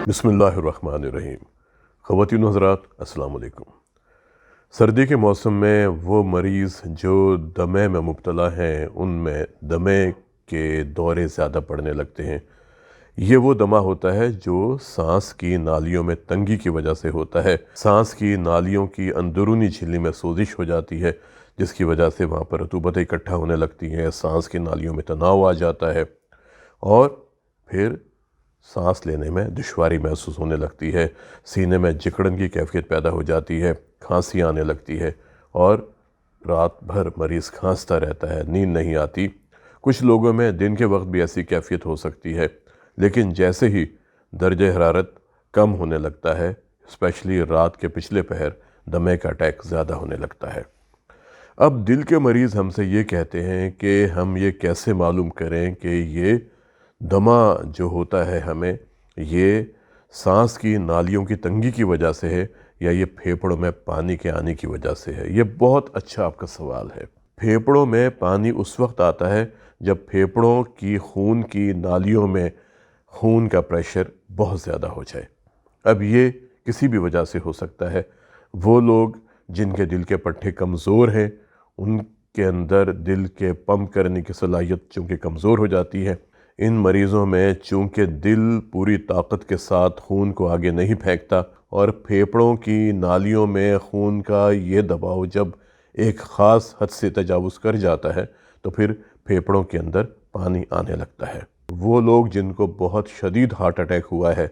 बिस्मिल्लाहिर्रहमानिर्रहीम। ख़वातीन व हज़रात, अस्सलाम वालेकुम। सर्दी के मौसम में वो मरीज़ जो दमे में मुब्तला हैं, उनमें दमे के दौरे ज़्यादा पड़ने लगते हैं। ये वो दमा होता है जो सांस की नालियों में तंगी की वजह से होता है। सांस की नालियों की अंदरूनी झिल्ली में सोजिश हो जाती है, जिसकी वजह से वहाँ पर रतूबतें इकट्ठा होने लगती हैं, सांस की नालियों में तनाव आ जाता है और फिर सांस लेने में दुश्वारी महसूस होने लगती है, सीने में जकड़न की कैफियत पैदा हो जाती है, खांसी आने लगती है और रात भर मरीज़ खांसता रहता है, नींद नहीं आती। कुछ लोगों में दिन के वक्त भी ऐसी कैफियत हो सकती है, लेकिन जैसे ही दर्जे हरारत कम होने लगता है, स्पेशली रात के पिछले पहर, दमे का अटैक ज़्यादा होने लगता है। अब दिल के मरीज़ हमसे ये कहते हैं कि हम ये कैसे मालूम करें कि ये दमा जो होता है हमें, ये सांस की नालियों की तंगी की वजह से है या ये फेफड़ों में पानी के आने की वजह से है। ये बहुत अच्छा आपका सवाल है। फेफड़ों में पानी उस वक्त आता है जब फेफड़ों की खून की नालियों में खून का प्रेशर बहुत ज़्यादा हो जाए। अब ये किसी भी वजह से हो सकता है। वो लोग जिनके दिल के पट्टे कमज़ोर हैं, उनके अंदर दिल के पंप करने की सलाहियत चूँकि कमज़ोर हो जाती है। इन मरीज़ों में चूँकि दिल पूरी ताकत के साथ खून को आगे नहीं फेंकता और फेफड़ों की नालियों में खून का ये दबाव जब एक ख़ास हद से तजावुज़ कर जाता है तो फिर फेफड़ों के अंदर पानी आने लगता है। वो लोग जिनको बहुत शदीद हार्ट अटैक हुआ है,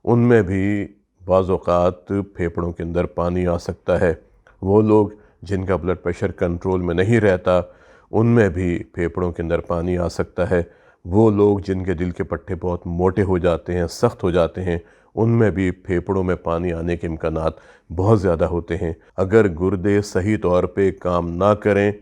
उनमें भी बाज़ औक़ात फेफड़ों के अंदर पानी आ सकता है। वो लोग जिनका ब्लड प्रेशर कंट्रोल में नहीं रहता, उनमें भी फेफड़ों के अंदर पानी आ सकता है। वो लोग जिनके दिल के पट्टे बहुत मोटे हो जाते हैं, सख्त हो जाते हैं, उनमें भी फेफड़ों में पानी आने के इम्कानात बहुत ज़्यादा होते हैं। अगर गुर्दे सही तौर पे काम ना करें,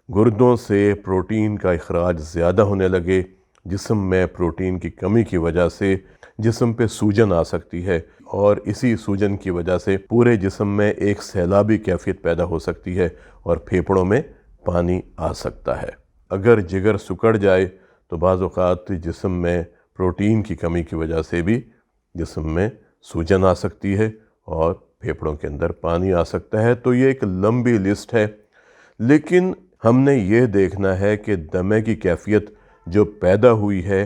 गुर्दों से प्रोटीन का इखराज ज़्यादा होने लगे, जिस्म में प्रोटीन की कमी की वजह से जिस्म पे सूजन आ सकती है और इसी सूजन की वजह से पूरे जिस्म में एक सैलाबी कैफियत पैदा हो सकती है और फेफड़ों में पानी आ सकता है। अगर जिगर सिकुड़ जाए तो बाज़ औक़ात जिस्म में प्रोटीन की कमी की वजह से भी जिस्म में सूजन आ सकती है और फेफड़ों के अंदर पानी आ सकता है। तो ये एक लंबी लिस्ट है, लेकिन हमने ये देखना है कि दमे की कैफियत जो पैदा हुई है,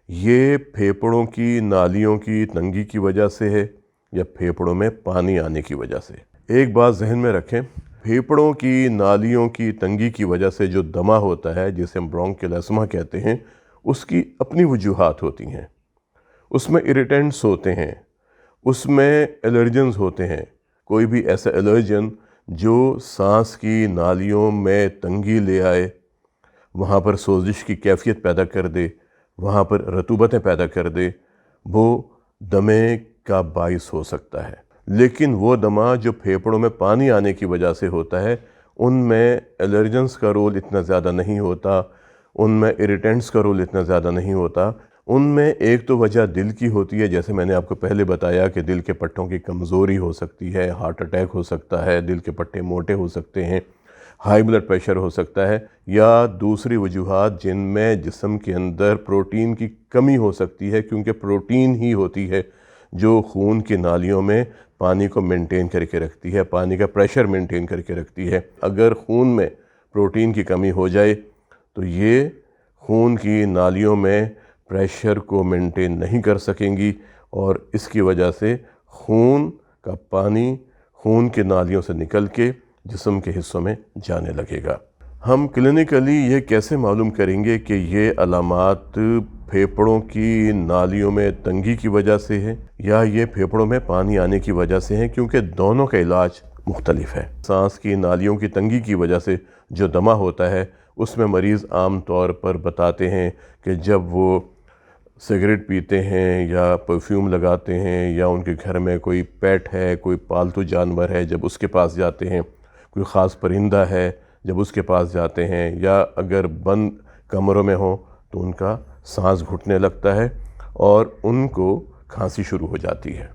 ये फेफड़ों की नालियों की तंगी की वजह से है या फेफड़ों में पानी आने की वजह से। एक बात जहन में रखें, फेफड़ों की नालियों की तंगी की वजह से जो दमा होता है, जिसे हम ब्रोंकियल अस्थमा कहते हैं, उसकी अपनी वजूहात होती हैं। उसमें इरिटेंट्स होते हैं, उसमें एलर्जेंस होते हैं। कोई भी ऐसा एलर्जन जो सांस की नालियों में तंगी ले आए, वहाँ पर सोजिश की कैफियत पैदा कर दे, वहाँ पर रतूबतें पैदा कर दे, वो दमे का बाइस हो सकता है। लेकिन वो दमा जो फेफड़ों में पानी आने की वजह से होता है, उनमें एलर्जेंस का रोल इतना ज़्यादा नहीं होता, उनमें इरिटेंट्स का रोल इतना ज़्यादा नहीं होता। उनमें एक तो वजह दिल की होती है, जैसे मैंने आपको पहले बताया कि दिल के पट्टों की कमज़ोरी हो सकती है, हार्ट अटैक हो सकता है, दिल के पट्टे मोटे हो सकते हैं, हाई ब्लड प्रेशर हो सकता है, या दूसरी वजूहात जिनमें जिस्म के अंदर प्रोटीन की कमी हो सकती है, क्योंकि प्रोटीन ही होती है जो खून की नालियों में पानी को मेंटेन करके रखती है, पानी का प्रेशर मेंटेन करके रखती है। अगर खून में प्रोटीन की कमी हो जाए तो ये खून की नालियों में प्रेशर को मेंटेन नहीं कर सकेंगी और इसकी वजह से खून का पानी खून की नालियों से निकल के जिस्म के हिस्सों में जाने लगेगा। हम क्लिनिकली ये कैसे मालूम करेंगे कि ये अलामात फेफड़ों की नालियों में तंगी की वजह से है या ये फेफड़ों में पानी आने की वजह से है, क्योंकि दोनों का इलाज मुख्तलिफ है। सांस की नालियों की तंगी की वजह से जो दमा होता है, उसमें मरीज़ आम तौर पर बताते हैं कि जब वो सिगरेट पीते हैं या परफ्यूम लगाते हैं या उनके घर में कोई पेट है, कोई पालतू जानवर है, जब उसके पास जाते हैं, कोई ख़ास परिंदा है जब उसके पास जाते हैं, या अगर बंद कमरों में हो तो उनका सांस घुटने लगता है और उनको खांसी शुरू हो जाती है,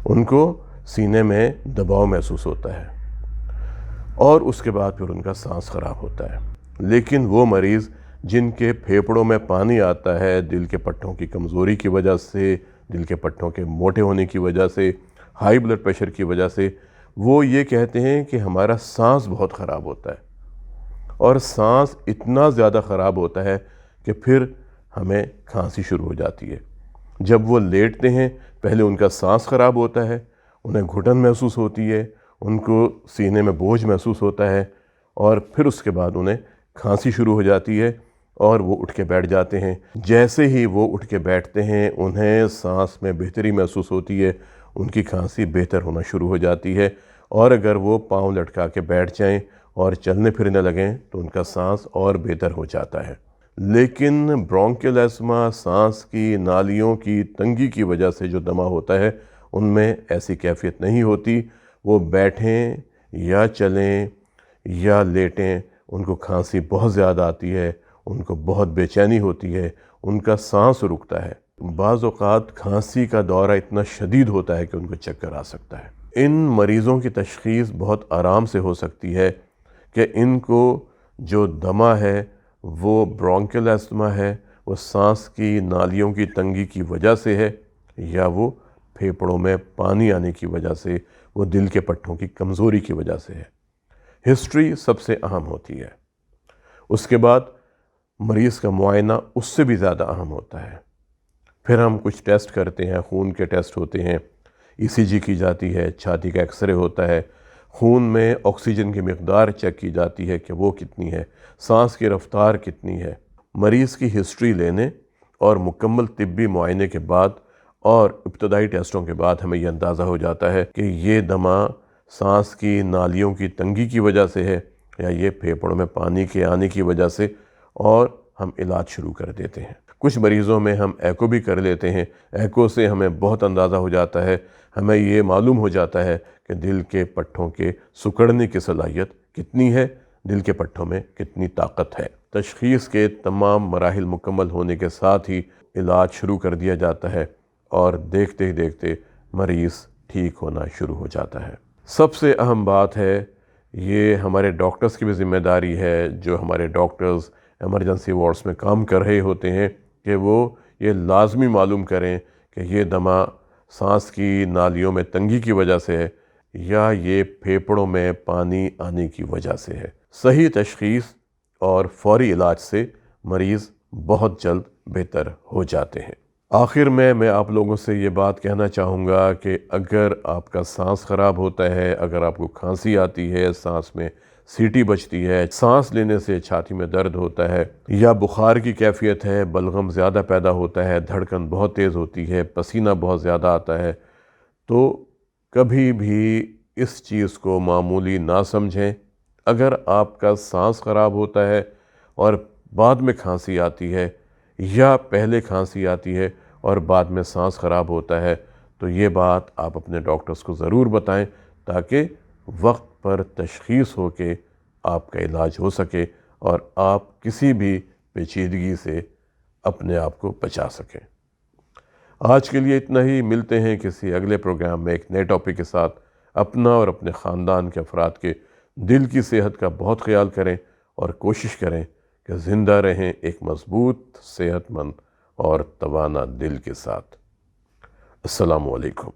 उनको सीने में दबाव महसूस होता है और उसके बाद फिर उनका सांस ख़राब होता है। लेकिन वो मरीज़ जिनके फेफड़ों में पानी आता है दिल के पट्टों की कमज़ोरी की वजह से, دل کے پٹھوں کے موٹے ہونے کی وجہ سے، ہائی بلڈ پریشر کی وجہ سے، وہ یہ کہتے ہیں کہ ہمارا سانس بہت خراب ہوتا ہے، اور سانس اتنا زیادہ خراب ہوتا ہے کہ پھر ہمیں کھانسی شروع ہو جاتی ہے۔ جب وہ لیٹتے ہیں پہلے ان کا سانس خراب ہوتا ہے، انہیں گھٹن محسوس ہوتی ہے، ان کو سینے میں بوجھ محسوس ہوتا ہے، اور پھر اس کے بعد انہیں کھانسی شروع ہو جاتی ہے اور وہ اٹھ کے بیٹھ جاتے ہیں۔ جیسے ہی وہ اٹھ کے بیٹھتے ہیں انہیں سانس میں بہتری محسوس ہوتی ہے، ان کی کھانسی بہتر ہونا شروع ہو جاتی ہے، اور اگر وہ پاؤں لٹکا کے بیٹھ جائیں اور چلنے پھرنے لگیں تو ان کا سانس اور بہتر ہو جاتا ہے۔ لیکن برونکیل ایسما، سانس کی نالیوں کی تنگی کی وجہ سے جو دمہ ہوتا ہے، ان میں ایسی کیفیت نہیں ہوتی۔ وہ بیٹھیں یا چلیں یا لیٹیں، ان کو کھانسی بہت زیادہ آتی ہے، ان کو بہت بے چینی ہوتی ہے، ان کا سانس رکتا ہے۔ بعض اوقات کھانسی کا دورہ اتنا شدید ہوتا ہے کہ ان کو چکر آ سکتا ہے۔ ان مریضوں کی تشخیص بہت آرام سے ہو سکتی ہے کہ ان کو جو دمہ ہے وہ برونکیل ایسما ہے، وہ سانس کی نالیوں کی تنگی کی وجہ سے ہے، یا وہ پھیپھڑوں میں پانی آنے کی وجہ سے، وہ دل کے پٹھوں کی کمزوری کی وجہ سے ہے۔ ہسٹری سب سے اہم ہوتی ہے۔ اس کے بعد مریض کا معائنہ اس سے بھی زیادہ اہم ہوتا ہے۔ پھر ہم کچھ ٹیسٹ کرتے ہیں، خون کے ٹیسٹ ہوتے ہیں، ای سی جی کی جاتی ہے، چھاتی کا ایکس رے ہوتا ہے، خون میں آکسیجن کی مقدار چیک کی جاتی ہے کہ وہ کتنی ہے، سانس کی رفتار کتنی ہے۔ مریض کی ہسٹری لینے اور مکمل طبی معائنے کے بعد اور ابتدائی ٹیسٹوں کے بعد ہمیں یہ اندازہ ہو جاتا ہے کہ یہ دمہ سانس کی نالیوں کی تنگی کی وجہ سے ہے یا یہ پھیپھڑوں میں پانی کے آنے کی وجہ سے، اور ہم علاج شروع کر دیتے ہیں۔ کچھ مریضوں میں ہم ایکو بھی کر لیتے ہیں۔ ایکو سے ہمیں بہت اندازہ ہو جاتا ہے، ہمیں یہ معلوم ہو جاتا ہے کہ دل کے پٹھوں کے سکڑنے کی صلاحیت کتنی ہے، دل کے پٹھوں میں کتنی طاقت ہے۔ تشخیص کے تمام مراحل مکمل ہونے کے ساتھ ہی علاج شروع کر دیا جاتا ہے، اور دیکھتے ہی دیکھتے مریض ٹھیک ہونا شروع ہو جاتا ہے۔ سب سے اہم بات ہے، یہ ہمارے ڈاکٹرز کی بھی ذمہ داری ہے، جو ہمارے ڈاکٹرز ایمرجنسی وارڈز میں کام کر رہے ہوتے ہیں، کہ وہ یہ لازمی معلوم کریں کہ یہ دمہ سانس کی نالیوں میں تنگی کی وجہ سے ہے یا یہ پھیپھڑوں میں پانی آنے کی وجہ سے ہے۔ صحیح تشخیص اور فوری علاج سے مریض بہت جلد بہتر ہو جاتے ہیں۔ آخر میں آپ لوگوں سے یہ بات کہنا چاہوں گا کہ اگر آپ کا سانس خراب ہوتا ہے، اگر آپ کو کھانسی آتی ہے، سانس میں سیٹی بجتی ہے، سانس لینے سے چھاتی میں درد ہوتا ہے، یا بخار کی کیفیت ہے، بلغم زیادہ پیدا ہوتا ہے، دھڑکن بہت تیز ہوتی ہے، پسینہ بہت زیادہ آتا ہے، تو کبھی بھی اس چیز کو معمولی نہ سمجھیں۔ اگر آپ کا سانس خراب ہوتا ہے اور بعد میں کھانسی آتی ہے، یا پہلے کھانسی آتی ہے اور بعد میں سانس خراب ہوتا ہے، تو یہ بات آپ اپنے ڈاکٹرز کو ضرور بتائیں، تاکہ وقت پر تشخیص ہو کے آپ کا علاج ہو سکے اور آپ کسی بھی پیچیدگی سے اپنے آپ کو بچا سکیں۔ آج کے لیے اتنا ہی، ملتے ہیں کسی اگلے پروگرام میں ایک نئے ٹاپک کے ساتھ۔ اپنا اور اپنے خاندان کے افراد کے دل کی صحت کا بہت خیال کریں اور کوشش کریں کہ زندہ رہیں ایک مضبوط، صحت مند اور توانا دل کے ساتھ۔ السلام علیکم۔